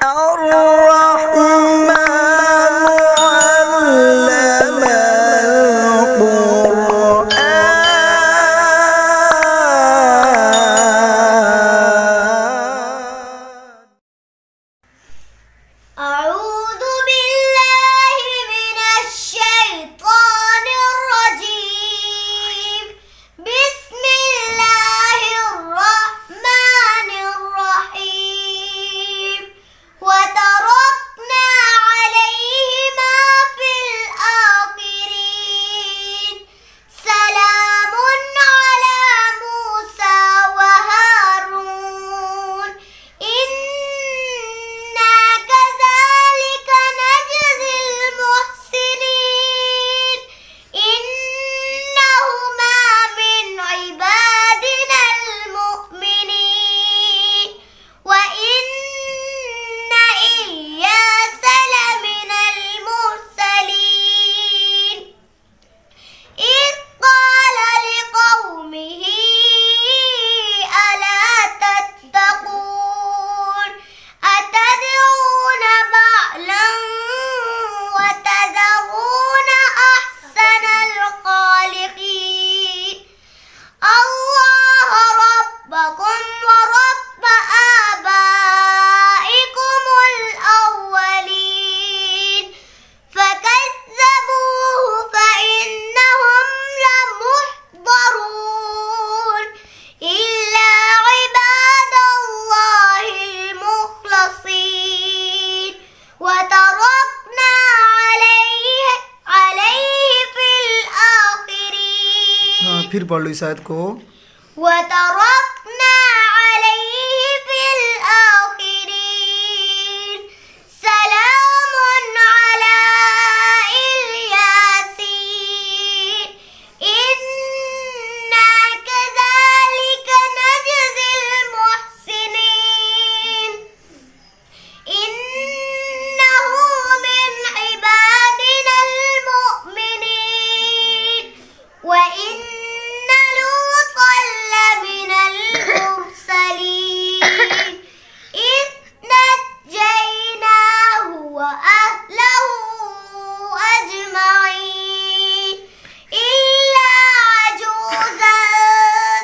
الرحمن علم أعوذ بالله من الشيطان الرجيم. بسم الله الرحمن الرحيم. وتركنا عليهما في الآخرين. سلام على موسى وهارون. إنا كذلك نجزي المحسنين. إنهما من عبادنا المؤمنين. وإن إلياس لمن المرسلين. إذ قال لقومه ألا تتقون أتدعون بعلا وتذرون أحسن الخالقين الله ربكم ورب آبائكم الأولين. فكذبوه فإنهم لمحضرون إلا عباد الله المخلصين. وتركنا عليه في الآخرين. हाँ फिर पढ़ लो इस आयत को। وتركنا عليه في الآخرين. سلام على الياسين. إنا كذلك نجزي المحسنين. إنه من عبادنا المؤمنين. وإن لوطا لمن المرسلين. إذ نجيناه وأهله أجمعين إلا عجوزا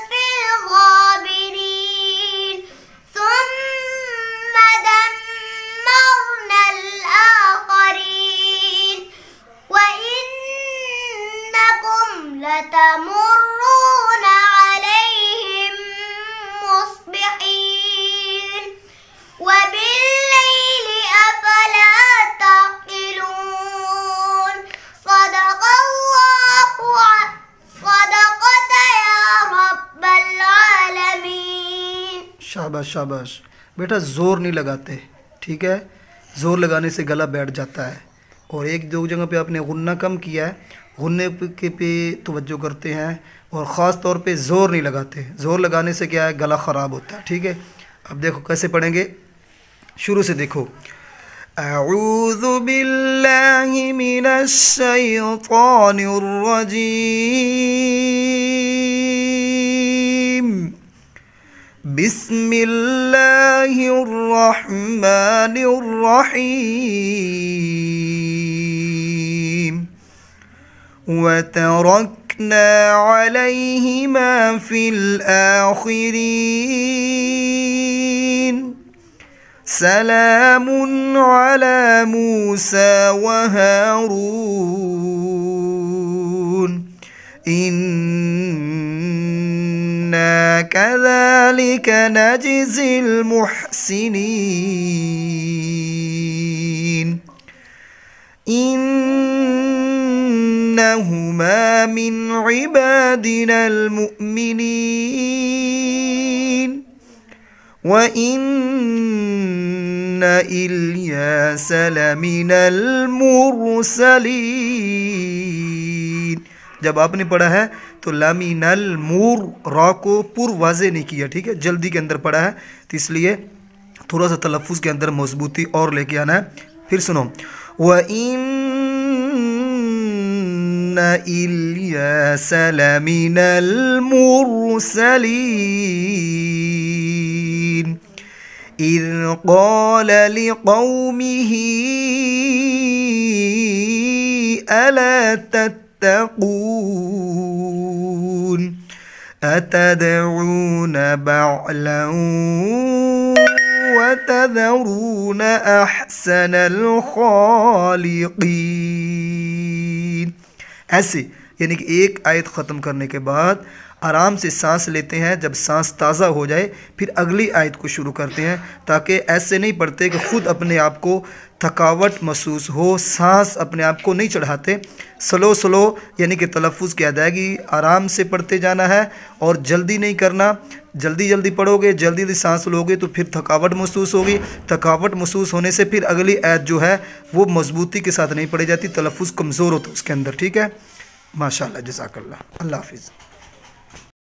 في الغابرين. ثم دمرنا الآخرين. وإنكم لتمرون عليهم مصبحين وبالليل أفلا تعقلون. صدق يا رب العالمين. शाबाश शाबाश बेटा, ज़ोर नहीं लगाते, ठीक है। ज़ोर लगाने से गला बैठ जाता है। और एक दो जगह पे आपने गुन्ना कम किया है, गुन्ने पे तवज्जो करते हैं और ख़ास तौर पे ज़ोर नहीं लगाते। ज़ोर लगाने से क्या है, गला ख़राब होता है, ठीक है। अब देखो कैसे पढ़ेंगे, शुरू से देखो। अऊज़ु बिल्लाहि मिनश शैतानिर रजीम। बिस्मिल्लाहिर रहमानिर रहीम। वतरकना अलैहिमा फिल आखिरीन। सलामुन अला मूसा व हारून। इन्ना कज़ालिक नजज़िल मुहसिनीन। इन्नहुमा मिन इबादिनल मुअमिनीन। وإن إلياس لمن المرسلين। जब आपने पढ़ा है तो लामिनल मूर रा को पुर वाजे नहीं किया, ठीक है, जल्दी के अंदर पढ़ा है, तो इसलिए थोड़ा सा तलफ़ुज़ के अंदर मजबूती और लेके आना है। फिर सुनो, वइन्न इल्यास लमिनल मुरसलीन। إذ قال لقومه ألا تتقون أتدعون بعلا وتذرون أحسن الخالقين. ऐसे यानी कि एक आयत ख़त्म करने के बाद आराम से सांस लेते हैं, जब सांस ताज़ा हो जाए फिर अगली आयत को शुरू करते हैं, ताकि ऐसे नहीं पढ़ते कि ख़ुद अपने आप को थकावट महसूस हो, सांस अपने आप को नहीं चढ़ाते। स्लो यानी कि तलफ़ुज़ की अदायगी आराम से पढ़ते जाना है और जल्दी नहीं करना। जल्दी पढ़ोगे, जल्दी सांस लोगे तो फिर थकावट महसूस होगी। थकावट महसूस होने से फिर अगली आयत जो है वो मजबूती के साथ नहीं पढ़ी जाती, तलफ़ुज़ कमज़ोर होता है उसके अंदर। ठीक है, माशाअल्लाह, जज़ाकल्लाह, अल्लाह हाफ़िज़।